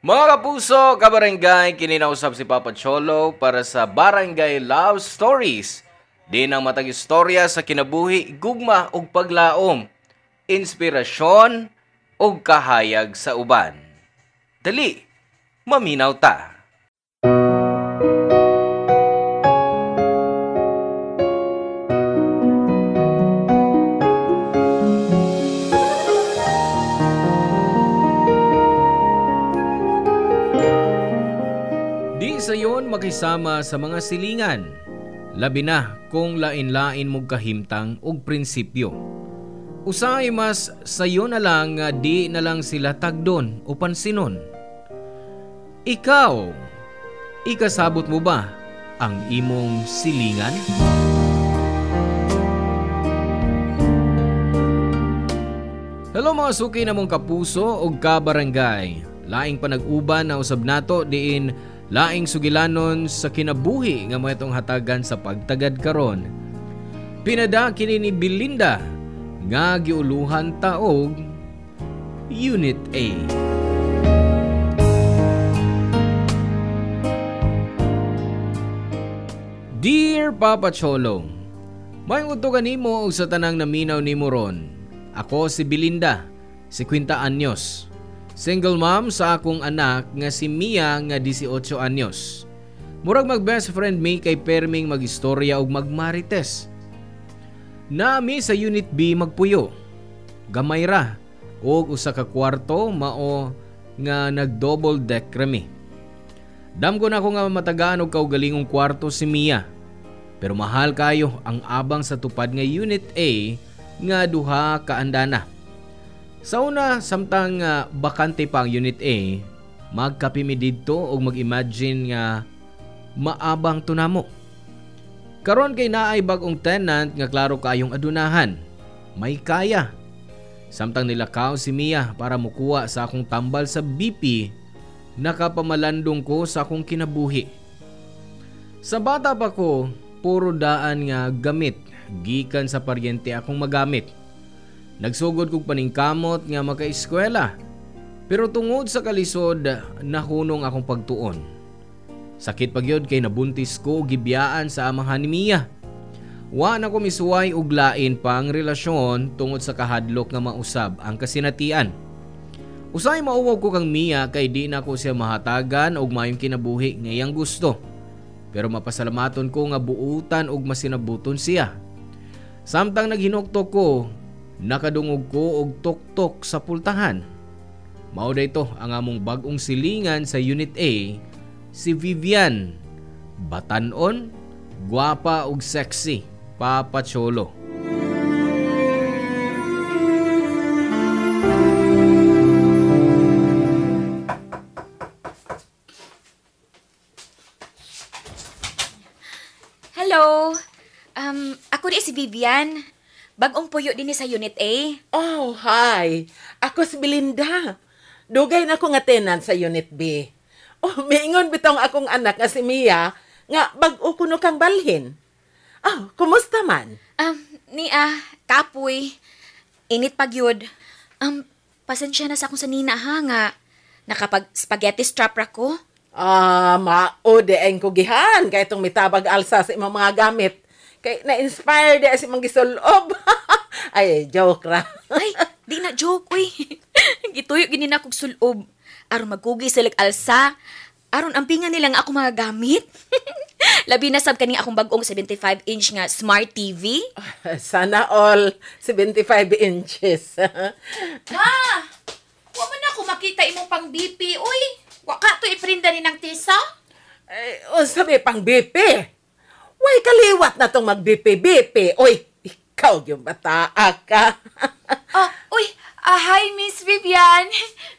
Mga kapuso, kabarangay, kininausap si Papa Cholo para sa Barangay Love Stories. Di ang matag istorya sa kinabuhi, gugma ug paglaom, inspirasyon ug kahayag sa uban. Dali, maminaw ta. Di sayon makisama sa mga silingan, labi na kung lain-lain mong kahimtang ug prinsipyo. Usay mas sayo na lang nga di na lang sila tagdon o pansinon. Ikaw, ikasabot mo ba ang imong silingan? Hello mga suki na mong kapuso o kabarangay. Laing panag-uban na usab nato diin laing sugilanon sa kinabuhi nga mo itong hatagan sa pagtagad karon. Pinada kini ni Belinda nga giuluhan taog Unit A. Dear Papa Cholo, may utugan nimo og sa tanang naminaw nimo ron. Ako si Belinda, 50 anyos. Single mom sa akong anak nga si Mia nga 18 anyos. Murag mag-best friend mi kay perming mag-istorya og magmarites. Naami sa Unit B magpuyo. Gamay ra og usa ka kwarto mao nga nag-double deck rami. Damgo na ako nga matagaan og kaugalingong kwarto si Mia. Pero mahal kayo ang abang sa tupad nga Unit A nga duha ka andana. Sa una, samtang bakante pa ang Unit A, magkapimi didto o mag-imagine nga maabang tunamo. Karon kay naay bagong tenant nga klaro kayong adunahan. May kaya. Samtang nilakaw si Mia para mukuha sa akong tambal sa BP, nakapamalandong ko sa akong kinabuhi. Sa bata pa ko, puro daan nga gamit, gikan sa paryente akong magamit. Nagsugod kong paningkamot nga makaeskwela. Pero tungod sa kalisod, nahunong akong pagtuon. Sakit pagyod kay nabuntis ko gibiyaan sa amahan ni Mia. Wa na ko misuway og lain pang relasyon tungod sa kahadlok nga mausab ang kasinatian. Usay mauwaw ko kang Mia kay di na ko siya mahatagan og mayong kinabuhi ngayang gusto. Pero mapasalamaton ko nga buutan og masinabuton siya. Samtang naghinuktok ko, nakadungog ko og tuktok sa pultahan. Mao dayto ang among bag-ong silingan sa Unit A, si Vivian. Batan-on, gwapa ug sexy, Papa Cholo. Hello. Ako di si Vivian. Bagong puyo din sa Unit A. Oh, hi. Ako si Belinda. Dugay na ako nga tenant sa Unit B. Oh, miingon bitong akong anak nga si Mia nga bag-o kuno kang balhin. Oh, kumusta man? Kapoy. Init pagyud. Pasensya na sa akong sanina ha nga. Nakapag-spaghetti strap ra ko. Mao de ang kugihan kay itong mitabag alsa sa imong mga gamit. Kay na-inspire di si mang gisulob. Ay, joke ra. Ay, di na joke, uy. Gituyo gini na kog sulob. Aron magkugi sila alsa. Aron ampingan nila nga ako mga gamit. Labi na sab kani akong bagong 75-inch nga smart TV. Sana all 75 inches. Ma! Wa man ako makita imong pang BP, uy. Wa ka to iprinda ni ng tisa? Sabi pang BP. Way kaliwat na tong mag-BP-BP. Uy, ikaw yung bataa ka. Hi, Miss Vivian.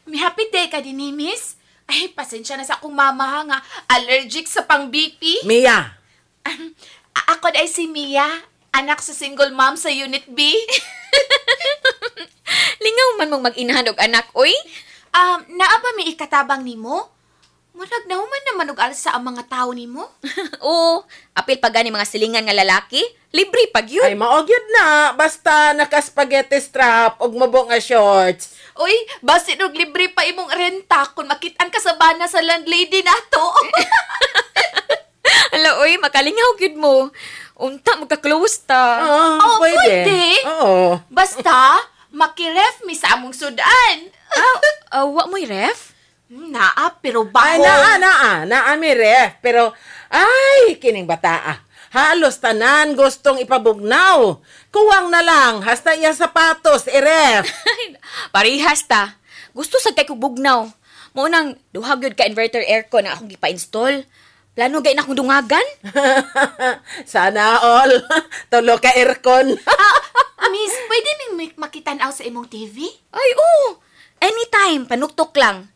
May happy day ka din ni Miss. Ay, pasensya na sa akong mama ha nga. Allergic sa pang BP. Mia. Ako ay si Mia. Anak sa single mom sa Unit B. Lingaw man mong mag-inahan og anak, uy. Naa ba may ikatabang nimo? Murag nahuman naman og alsa ang mga tao nimo. Oo, apil pa gani mga silingan nga lalaki, libre pag yun. Ay, maogyod na. Basta naka-spaghetti strap og mabo nga shorts. Uy, basin og libre pa imong renta kung makitaan ka sa bana sa landlady nato. Ala, uy, makalingaw gid mo. Unta, magka-close ta. Oh, pwede. Oo. Basta, makiref mi sa among sudan. Wa mo'y ref? Naa, pero Ay, baho. naa mi ref. Pero, ay, kining bata halos tanan gustong ipabugnaw. Kuwang na lang, hasta iya sapatos, iref. Parihas ta. Gusto sa kay kog bugnaw. Mao nang duha gyud ka inverter aircon na akong gipa-install. Plano gay na akong dungagan? Sana all. Tulo ka aircon. Miss, pwede ming makitanaw sa imong TV? Ay, oo. Anytime, panuktok lang.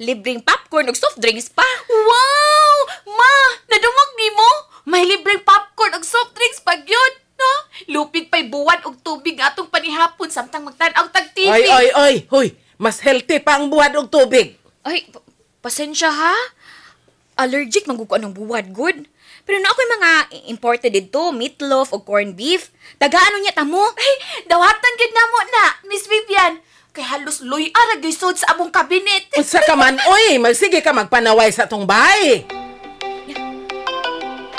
Libreng popcorn ug soft drinks pa. Wow! Ma, nadumog nimo? May libreng popcorn ug soft drinks pag yun, no? Lupig pa'y buwan og tubig atong panihapon samtang magtan-aw tag TV. Ay. Huy, mas healthy pa ang buwad og tubig. Ay, pasensya ha. Allergic maguko ng buwad, good. Pero na ako'y mga imported dito, meatloaf o corned beef. Tagaano niya tamo? Ay, dawatan gid namo na, Miss Vivian. Kay halos luy-ara gisod sa among kabinet. Unsa ka man, oy, magsige ka magpanaway sa tong bahay.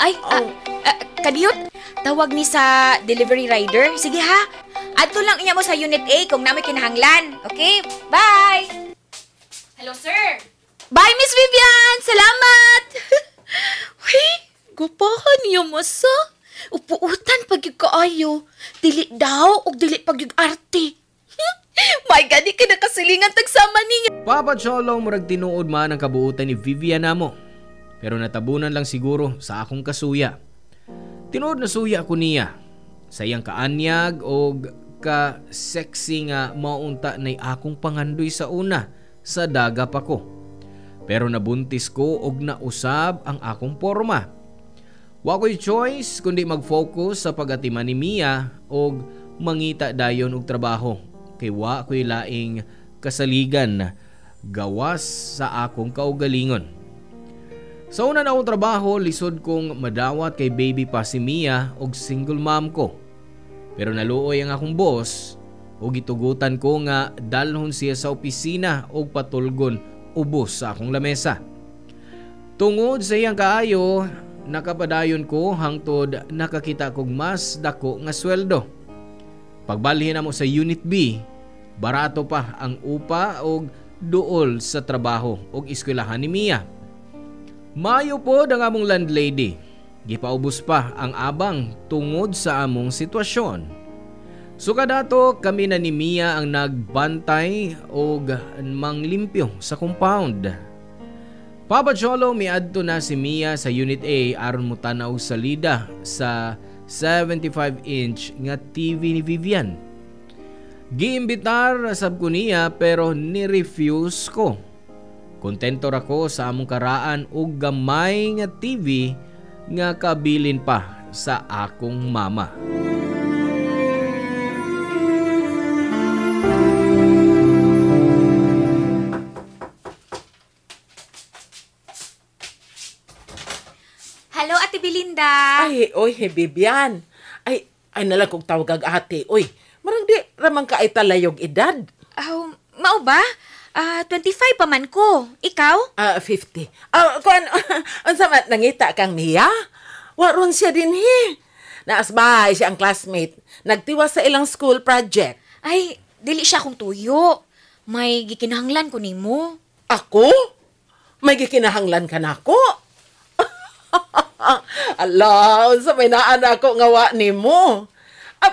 Ay, kadiyot, tawag ni sa delivery rider. Sige ha, adto lang niya mo sa Unit A kung namin kinahanglan. Okay, bye! Hello, sir! Bye, Miss Vivian! Salamat! Uy, gupahan niyo mo sa. Upuutan pag yung kaayo. Dili daw o dili pag yung arte. My God, di ka nakasilingan tagsama niya. Papa Cholo, murag tinuod man ang kabuutan ni Vivian namo. Pero natabunan lang siguro sa akong kasuya. Tinuod na suya ako niya. Sa iyang kaanyag o ka-sexy nga maunta na akong pangandoy sa una sa daga pa ko. Pero nabuntis ko og nausab ang akong porma. Wa ko'y choice kundi mag-focus sa pag-atiman ni Mia og mangita dayon og trabaho. Kay wa ko'y laing kasaligan gawas sa akong kaugalingon. Sa una na akong trabaho, lisod kong madawat kay baby pa si Mia og single mom ko. Pero naluoy ang akong boss og gitugutan ko nga dalhon siya sa opisina og patulgon ubos sa akong lamesa. Tungod sa iyang kaayo, nakapadayon ko hangtod nakakita kog mas dako nga sweldo. Pagbalhin namo sa Unit B, barato pa ang upa og duol sa trabaho og eskwelahan ni Mia. Mayo po ang among landlady. Gipaubos pa ang abang tungod sa among sitwasyon. Sukadato kami na ni Mia ang nagbantay og manglimpyo sa compound. Papa Cholo, miadto na si Mia sa Unit A aron mo tanaw salida sa 75-inch nga TV ni Vivian. Giimbitar sab ko niya pero ni-refuse ko. Kontento ra ko sa among karaan og gamay nga TV nga kabilin pa sa akong mama. Hello, Ate Belinda. Ay, oy, Bibian. Ay nalang kong tawag ag ate. Oy, marang di ramang ka ay talayog edad. Mao ba? 25 pa man ko. Ikaw? 50. Kuan, unsa man nangita kang Mia? Waron siya din he. Naasbahay siya ang classmate. Nagtiwas sa ilang school project. Ay, dili siya akong tuyo. May gikinahanglan ko nimo. Ako? May gikinahanglan ka na ako? Ala, sa may naan ako nga wa nimo.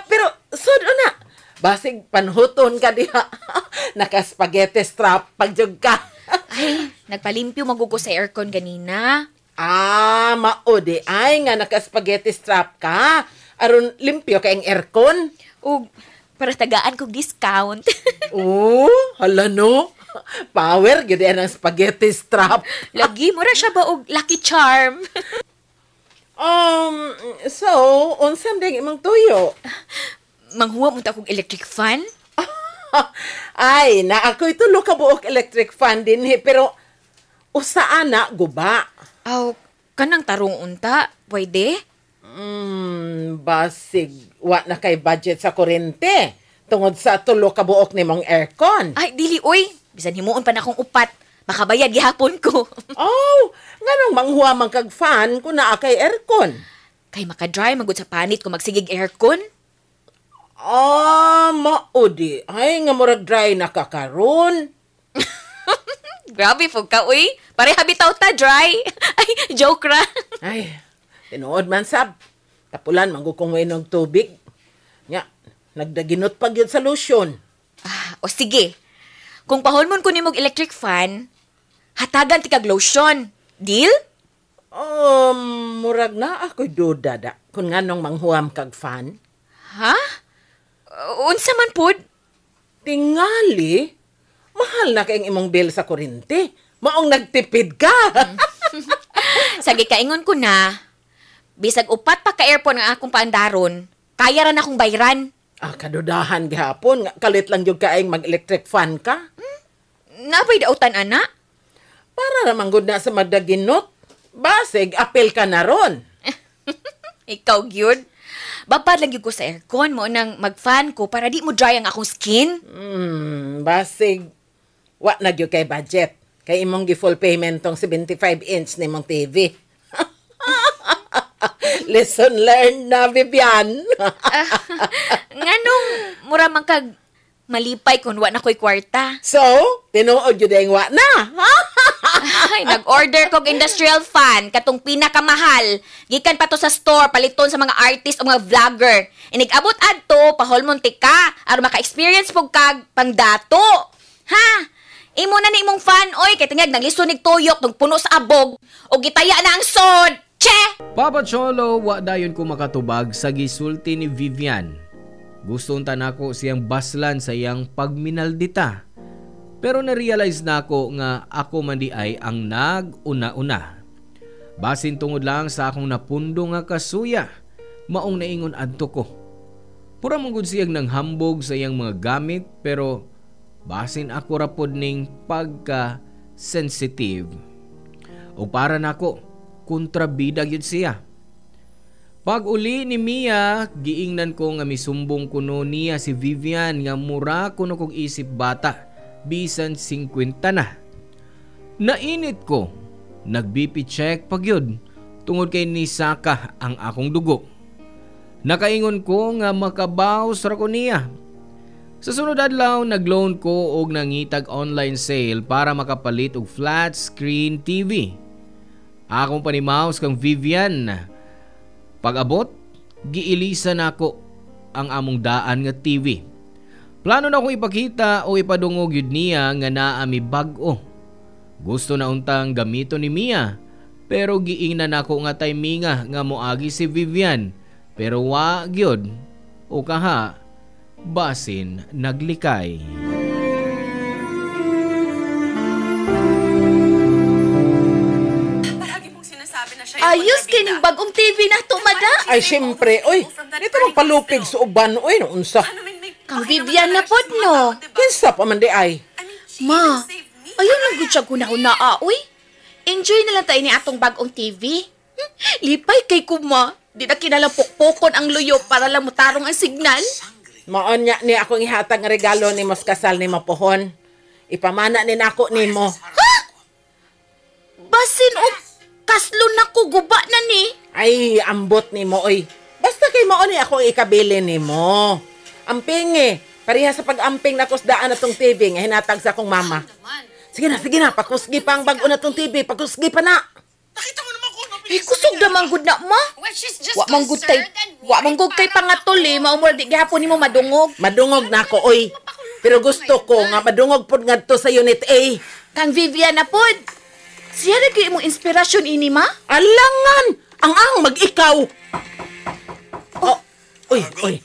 Pero, sud na. Basig panhuton ka diha. Naka-spaghetti strap pagjug ka. Ay, nagpalimpyo magugo sa aircon ganina. Maudi ay nga naka-spaghetti strap ka. Aron limpyo ka ang aircon. O, para tagaan kong discount. Hala no. Power, gid ang spaghetti strap. Lagi mo ra siya ba og Lucky Charm? So, unsam ding imong tuyo? Manghuwa mo ta kong electric fan? Ay, na ako'y tulo ka buok electric fan din pero Usa ana guba. Aw, kanang tarong unta, pwede? Basig wa na kay budget sa kuryente. Tungod sa tulo ka buok nimong aircon. Ay, dili, oy. Bisan himuon pa na akong upat. Makabayad gihapon ko. Oh, nganong manghuwa man kag fan kung naa kay aircon? Kay makadry magud sa panit kung magsigig aircon. Maudi. Ay, nga murag dry na kakaroon. Grabe po ka, uy. Pareha bitaw ta, dry. Ay, joke ra. Ay, tinuod man sab. Tapulan, manggukong inog tubig. Nga, nagdaginot pag yun sa lotion. O sige. Kung pahulmon ko nimog electric fan, hatagan ti kag lotion. Deal? Murag na ako'y duda da. Kung nganong manghuam kag fan. Ha? Unsa man pod? Tingali, mahal na kayong imong bill sa kuryente. Maong nagtipid ka. Sige, kaingon ko na. Bisag upat pa ka airpon nga akong paandaron, kaya ran akong bayran. Kadudahan gihapon. Kalit lang yung kaing mag-electric fan ka. Napay dautan, ana? Para naman good na sa madaginot. Basig, apel ka na ron. Ikaw, gyud. Babad lang gyud ko sa aircon mo nang mag-fan ko para di mo dry ang akong skin. Basig, wa na gyud kay budget. Kay imong gi-full payment tong 75-inch ni mong TV. Lesson learned na, Vivian. Nganong mura man kag malipay kung wa na ko'y kwarta. So, tinuod yun ang wa na. Ay, nag-order kog industrial fan, katong pinakamahal. Gikan pa to sa store, paliton sa mga artist o mga vlogger. Inig-abot adto, paholmon tika, aron maka-experience pog kag pangdato. Ha? Imo na ni imong fan, oy, kay tingag nang lisunig tuyok, nung puno sa abog, o gitaya na ang sod. Che! Papa Cholo, wa dayon ko makatubag sa gisulti ni Vivian. Gusto unta nako siyang baslan sa iyang pagminaldita. Pero na-realize na ako nga ako man di ay ang nag-una-una. Basin tungod lang sa akong napundo nga kasuya, maong naingon adto ko. Pura mong siyang nanghambog sa iyang mga gamit, pero basin ako rapod ning pagka-sensitive. O para nako, kontrabida gyud siya. Pag uli ni Mia, giingnan ko nga misumbong kuno niya si Vivian nga mura kuno kog isip bata, bisan 50 na. Nainit ko, nag-BP check pagyud, tungod kay nisaka ang akong dugo. Nakaingon ko nga makabaws ra ko niya. Sa sunod adlaw, nag-loan ko og nangitag online sale para makapalit og flat screen TV. Akong panimaos kang Vivian. Pag-abot, giilisa na ako ang among daan nga TV. Plano na akong ipakita o ipadungog yun niya nga naami bag-o. Gusto na untang gamito ni Mia, pero giingnan ako nga timinga nga moagi si Vivian. Pero wa gyud o kaha, basin naglikay. Ayos kining bagong TV na to, madam. Ay, siyempre, oy, dito magpalupig sa uban, oy, no unsa. Kang Vivian na pod, no? Kinsa pa man di ay. Ma, ayun lang gud siya kunahuna, oy. Enjoy na lang tayo ni atong bagong TV. Lipay kay kuma. Di na kinalampok-pokon ang luyo para lang mutarong ang signal. Maon niya ni akong ihatag nga regalo ni mos kasal ni Mapohon. Ipamana ni nako nimo. Basin o kaslo na ko guba na ni. Ay, ambot nimo oy. Basta kay mao ni ako ikabili nimo. Amping pareha sa pag-amping na kusdaan na tong TV nga hinatag sa akong mama. Sige na, pakusgi pa ang bago na tong TV, pakusgi pa na. Kusog damang gud na, ma. Wa manggod kay pangatol maumol di gihapon nimo madungog. Madungog na ako oy. Pero gusto ko nga madungog pod ngadto sa Unit A. Kang Vivian na pod. Siya lagi imong inspirasyon ini, ma? Alangan! Ang mag-ikaw! Oy.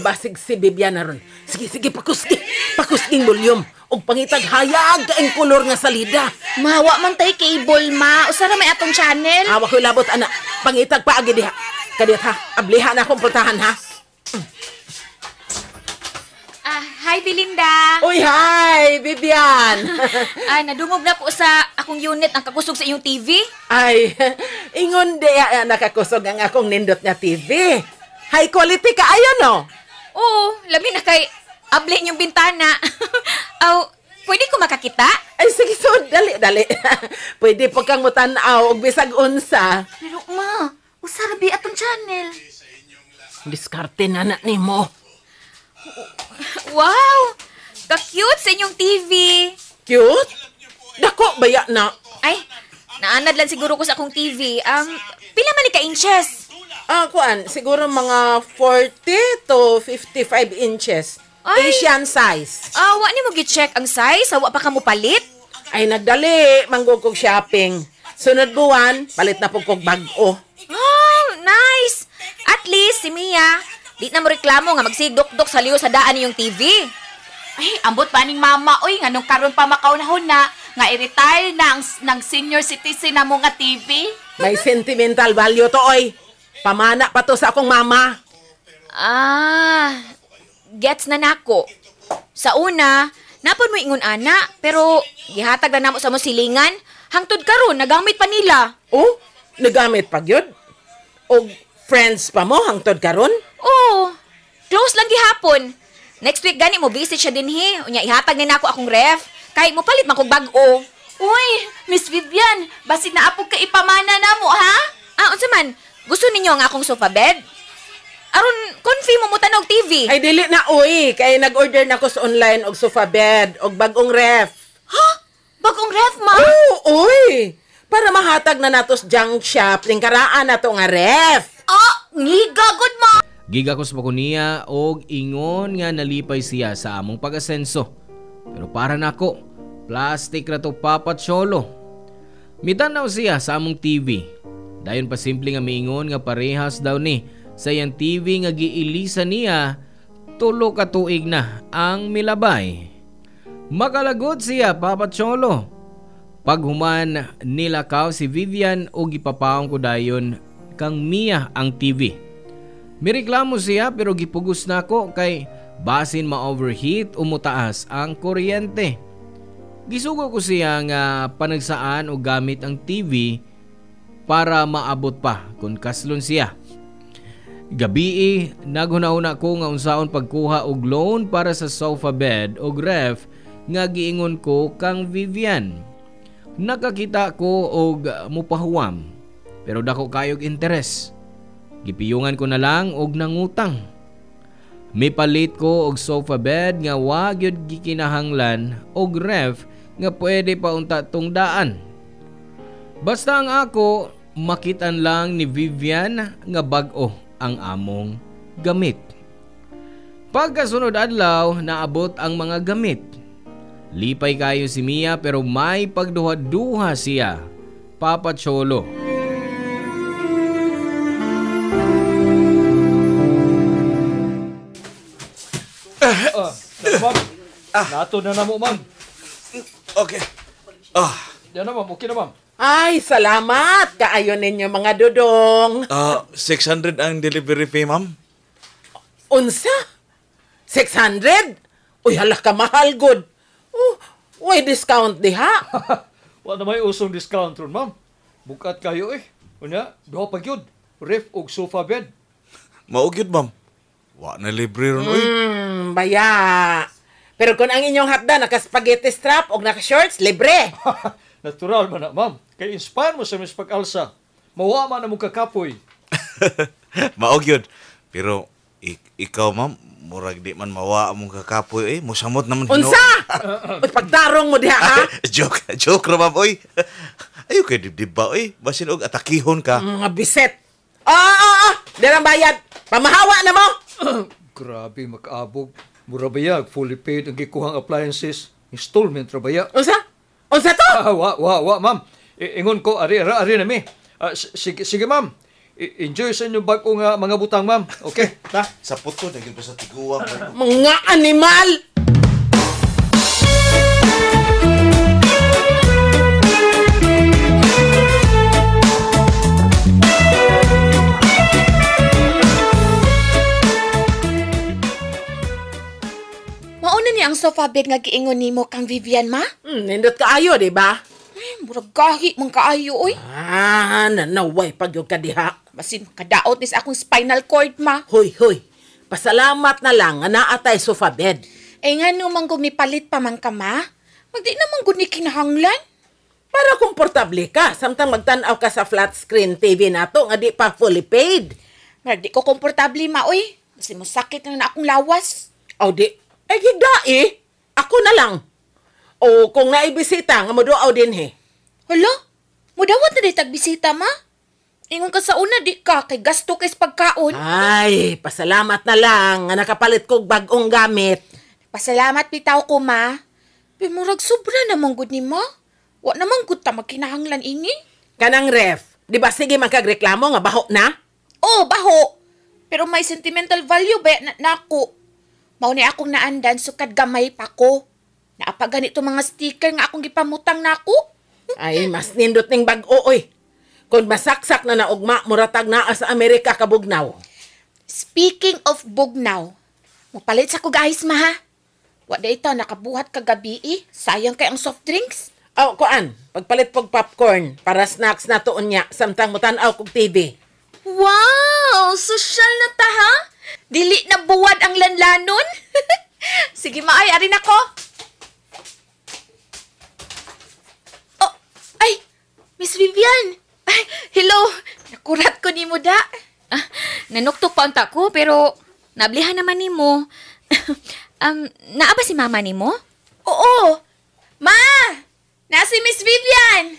Basig si Vivian na ron. Sige, pakusgi. Pakusging volume. Og pangitag hayag kaing kolor nga salida. Mawa man tay cable, ma. Usa ra may atong channel. Awa ko labot, ana. Pangitag paagi diha. Kadiyat ha. Abliha na akong pultahan ha. Hi, Belinda. Uy, hi, Vivian. Nadungog na po sa akong unit ang kakusog sa inyong TV. Ay, ingon di nakakusog ang akong nindot nga TV. High quality ka ayo no? Oo, labi na kay able yung bintana. Pwede ko makakita? Ay, sige, so, dali. Pwede po kang mutanaw og bisag unsa. Pero ma, usarabi atong channel. Diskarte na nimo. Wow! Ka-cute sa inyong TV. Cute? Dako, baya na. Ay, naanad lang siguro ko sa akong TV. Pila man ni ka-inches? Kuan, siguro mga 40 to 55 inches. Ay. Asian size. Wa ni mo gi-check ang size? Wa pa ka mo palit? Ay, nagdali. Manggugog shopping. Sunod buwan, palit na po kog bag-o. Oh, nice! At least, si Mia, di na mo reklamo nga magsigdok-dok sa liyo sa daan niyong TV. Ay, ambot pa ning mama, oy, nga nung karon pa makaunahon na, nga i-retire na ng senior citizen na mo nga TV. May sentimental value to, oy. Pamana pa to sa akong mama. Gets na nako. Sa una, napon mo ingon ana, pero gihatag na namo sa mo silingan, hangtod karon nagamit pa nila. Oh, nagamit pa gyud. Og friends pa mo hangtod karon? Oo, close lang gihapon. Next week gani mo visit siya dinhi. Unya ihatag na nako akong ref, kay mo palit man kog bag-o. Uy, Miss Vivian, basit na apog ka ipamana na mo, ha? Unsa man? Gusto ninyo ang akong sofa bed? Aron konfi mo mutanog TV. Ay, dili na, uy. Kaya nag-order na ko sa online og sofa bed og bagong ref. Ha? Bagong ref, ma? Oo, uy. Para mahatag na natos junk shop, lingkaraan na to nga ref. Ngigagod, ma! Gigakos pa ko niya og ingon nga nalipay siya sa among pag-asenso. Pero para nako, plastic ra to Papa Cholo. Mitanaw siya sa among TV. Dayon pa simple nga miingon nga parehas daw ni sa iyang TV nga giilisa niya, tulo ka tuig na ang milabay. Makalagod siya, Papa Cholo. Paghuman nilakaw si Vivian o gipapaong ko dayon kang Mia ang TV. Mireklamo siya pero gipugos na ko kay basin ma-overheat o mutaas ang kuryente. Gisugo ko siya nga panagsaan o gamit ang TV para maabot pa kung kaslon siya. Gabi naghuna-una ko nga unsaon pagkuha og loan para sa sofa bed og ref nga giingon ko kang Vivian. Nakakita ko og mupahuwam pero dako kayog interes. Gipiyungan ko na lang og nangutang. Mipalit ko og sofa bed nga wa gyud gikinahanglan og ref nga pwede pa unta tong daan. Basta ang ako makitan lang ni Vivian nga bag-o ang among gamit. Pagkasunod adlaw, naabot ang mga gamit. Lipay kayo si Mia pero may pagduha-duha siya, Papa Cholo. Ma'am. Nato na mo, ma'am. Okay. Yan na, ma'am. Okay na, ma'am. Ay, salamat. Kaayo ninyo mga dudong. 600 ang delivery fee, ma'am. Unsa? 600? Uy, halak ka mahal, good. Uy, discount diha. Wala na may usong discount ron, ma'am. Bukat kayo Unya, duha pa gyud. Ref og sofa bed. Maugyod, ma'am. Wa na libre ron, oy. Baya. Pero kung ang inyong hapda naka-spaghetti strap o naka-shorts, libre. Natural man na, ma'am. Kay inspire mo sa Miss Pag-alsa. Mawa man na mong kakapoy. Maugyod. Pero, ikaw, ma'am, murag di man mawa mong kakapoy, musamot naman Unsa? Uy, pagtarong mo diha, ha? Joke ra, ma'am, oy. Ayaw kay dibdib ba, oy. Basin og atakihon ka. Mga biset. Dirang bayad. Pamahawa na mo. Grabe, makaabog. Mura bayag, fully paid ang gikuhang appliances. Installment ra baya. Unsa? Unsa to? Wa, ma'am. Ingon ko, ari na mi. Sige, ma'am. Enjoy sa inyong bago nga mga butang, ma'am. Okay, ta? Sa puto, naging pa sa tiguang. Mga animal! sofa bed nga giingon nimo kang Vivian, ma? Nindot kaayo, di ba? Ay, murag gahi man kaayo, oy. Nanaway pag yung kadiha. Basin kadaot ni sa akong spinal cord, ma. Hoy, pasalamat na lang nga naatay sofa bed. Eh nga naman kung nipalit pa man ka, ma. Magdi naman gud ni kinahanglan. Para komportable ka, samtang magtanaw ka sa flat screen TV nato nga di pa fully paid. Marag di ko komportable, ma, oy. Basin mo sakit na akong lawas. O di, gigda Ako na lang. O kung naibisita nga moduaw din he. Hala, mudawat na di tagbisita, ma. Ingon ka sa una, di ka, kay gasto kay sa pagkaon. Ay, pasalamat na lang nga nakapalit kog bagong gamit. Pasalamat bitaw ko, ma. Pero murag sobra namang gud ni ma. Wa namang gud ta magkinahanglan ini. Kanang ref, di ba sige magkagreklamo nga baho na? Oh, baho. Pero may sentimental value ba na nako. Mao ni akong naandan sukad gamay pa ko. Naapa ganito mga sticker nga akong gipamutang nako. Ay, mas nindot ning bag-o, oy. Kung masaksak na naugma, muratag naa sa Amerika kabugnaw. Speaking of bugnaw, mupalit sa ko guys, ma ha. Wa da ito nakabuhat kagabi Sayang kay ang soft drinks. Kuan, pagpalit pog popcorn para snacks na tuon niya, samtang mutanaw kog TV. Wow! Sosyal na ta ha? Dili na buwad ang lanlanon? Sige maay, arin ako. Oh, ay! Miss Vivian! Ay, hello! Nakurat ko ni mo da. Nanuktok pa unta ko, pero nablihan naman ni mo. Naa ba si mama ni mo? Oo! Ma! Nasi Miss Vivian!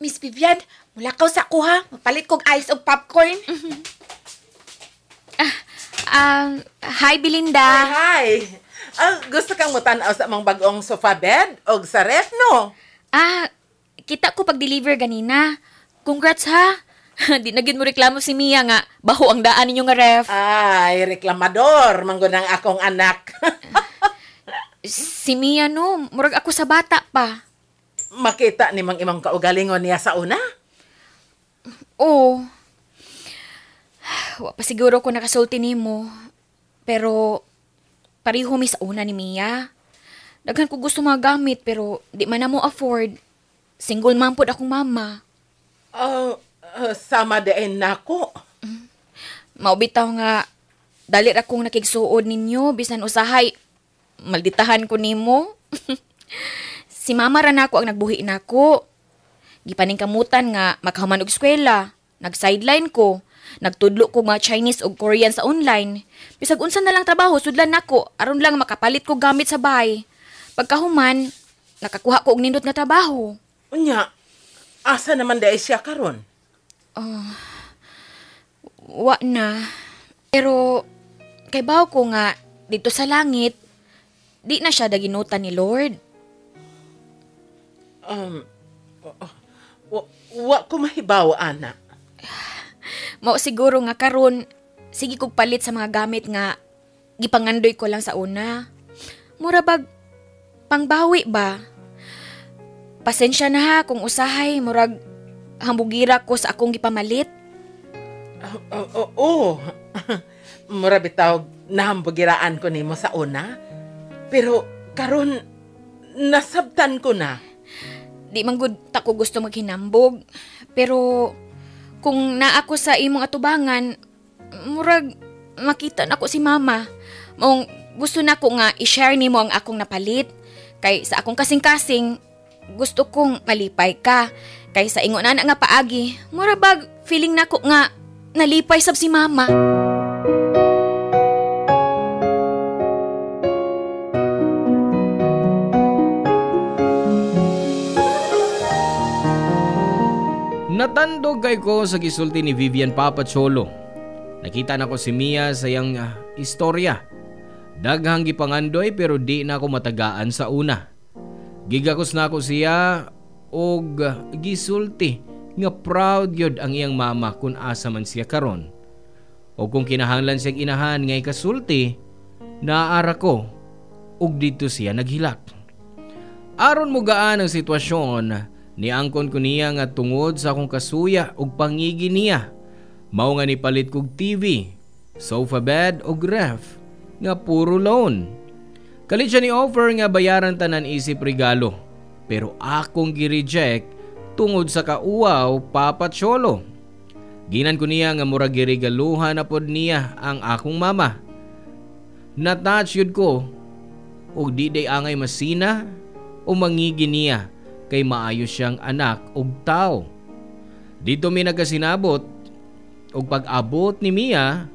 Miss Vivian, mulakaw sa kuha. Mapalit kog ice o popcorn. Hi, Belinda. Hi! Gusto kang mutanaw sa mga bagong sofa bed o sa ref, no? Kita ko pag-deliver ganina. Congrats ha. Di na gyud mo reklamo si Mia nga baho ang daan ninyo nga ref. Ay, reklamador, manggunang akong anak. Si Mia no, murag ako sa bata pa. Makita ni mang imong kaugalingon niya sa una? Oo. Wa pa siguro ko nakasulti nimo. Pero pareho mi sa una ni Mia. Daghan ko gusto magamit pero di man na mo afford. Single mom pod akong mama. Sama din nako. Maubitaw nga dali ra kong nakigsuod ninyo bisan usahay malditahan ko nimo. Si mama ra nako ang nagbuhi nako. Gipaning kamutan nga makahuman og eskwela. Nag-sideline ko. Nagtudlo ko mga Chinese o Korean sa online. Bisag unsa na lang trabaho sudlan nako aron lang makapalit ko gamit sa bahay. Pagkahuman, nakakuha ko og nindot nga trabaho. Unya, asa naman dahil siya karon? Wa na. Pero kay baw ko nga dito sa langit, di na siya daginutan ni Lord. Wa ko mahibaw, anak. Mao siguro nga karon sige kog palit sa mga gamit nga gipangandoy ko lang sa una. Mura bag pangbawi ba? Pasensya na ha kung usahay murag hambugira ko sa akong gipamalit. Oo. Mura bitaw nahambugiraan ko nimo sa una. Pero karon nasabtan ko na. Di man gud ta ko gusto maghinambog. Pero kung naa ko sa imong atubangan, murag makita nako si mama. Mong gusto nako nga i-share nimo ang akong napalit. Kay sa akong kasing-kasing gusto kong malipay ka. Kay sa ingon na nga paagi, mura bag feeling nako nga nalipay sab si mama. Natandog kay ko sa gisulti ni Vivian Papacholo. Nakita na ko si Mia sa iyang istorya. Daghang gipangandoy pero di na ako matagaan sa una. Gigakos na ako siya og gisulti nga proud yun ang iyang mama kung asa man siya karon. O kung kinahanglan siyang inahan nga ikasulti, naaara ko og dito siya naghilak. Aron mo gaan ang sitwasyon, niangkon ko niya nga tungod sa akong kasuya ug pangigi niya. Mao nga nipalit kog TV, sofa bed ug ref nga puro loan. Kalit siya ni offer nga bayaran tanan isip regalo. Pero akong gi-reject tungod sa kauaw, Papa Cholo. Ginan ko niya nga murag giregaluhan na pod niya ang akong mama. Natouch yun ko og di day angay masina o mangigi niya kay maayo siyang anak og tao. Dito mi nagkasinabot og pag-abot ni Mia,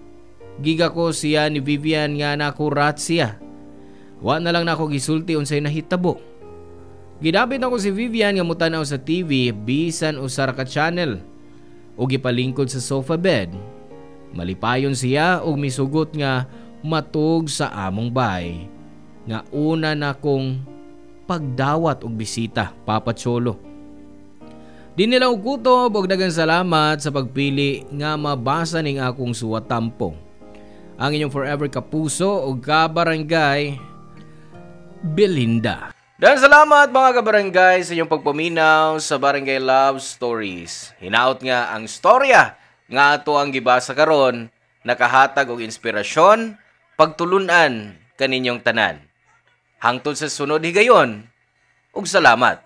giga ko siya ni Vivian nga nakurat siya. Wa na lang nako gisulti unsay nahitabo. Gidapit ako si Vivian nga mutanaw sa TV bisan usara ka channel o gipalingkod sa sofa bed. Malipayon siya og misugot nga matug sa among bay nga una na kong pagdawat og bisita, Papa Cholo. Di nila og kutob og daghang salamat sa pagpili nga mabasa ning akong suwatampo. Ang inyong forever kapuso og kabarangay, Belinda. Dan salamat mga kabarangay sa inyong pagpaminaw sa Barangay Love Stories. Hinaot nga ang storya nga ato ang gibasa karon nakahatag og inspirasyon, pagtulunan kaninyong tanan. Hangtod sa sunod higayon, ug salamat.